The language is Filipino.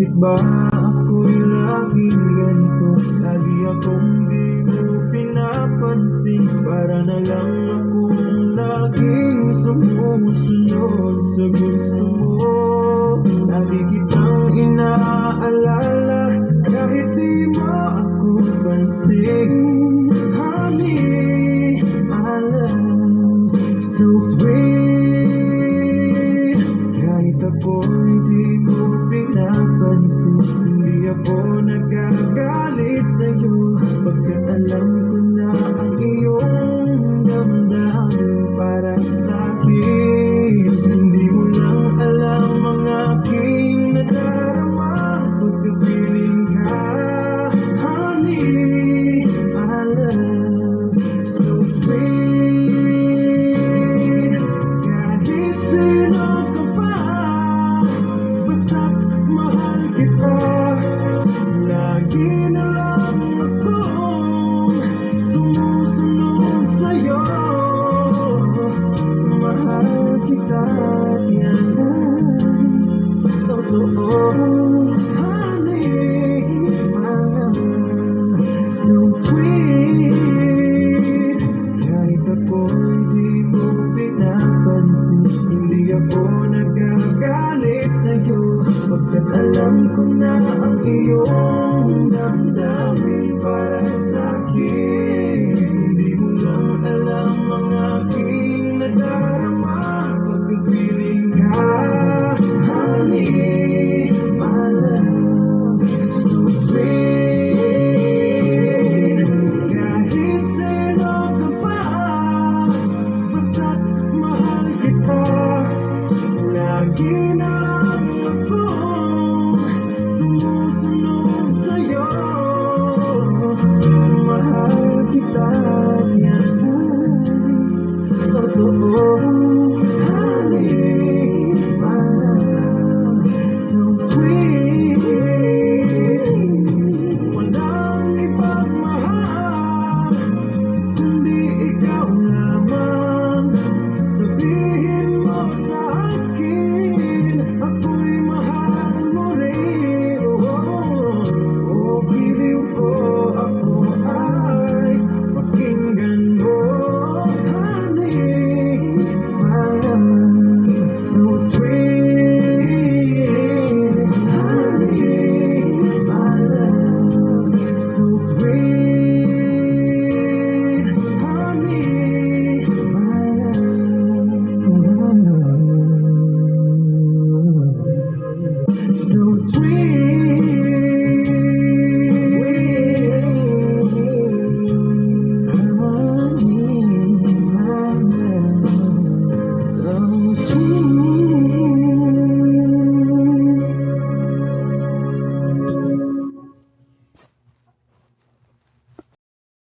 Bakit ba ako'y laging ganito? Lagi akong di mo pinapansin. Para na lang akong laging sumusunod sa gusto mo. Lagi kitang inaalala kahit di mo ako pansin. Honey, my love, so sweet. Kahit ako'y di mo pinapansin, hindi ako nagagalit sa'yo, pagkat alam ko na ang iyong damdamin para sa'kin. Hindi mo lang alam ang aking nadarama pagkapiling ka. Honey, my love, so sweet. Kahit sino ka pa, basta't mahal kita. Lagi na lang akong sumusunod sa'yo. Mahal kita, yan ay totoo. Honey, my love, so sweet. Kahit ako'y di mo pinapansin, hindi ako nagagalit sa'yo, pagkat alam ko na ang iyong damdamin para sa'kin. Hindi mo lang alam ang aking nadarama pagkapiling ka. Honey, my love, so sweet. Kahit sino ka pa, basta't mahal kita. Lagi na lang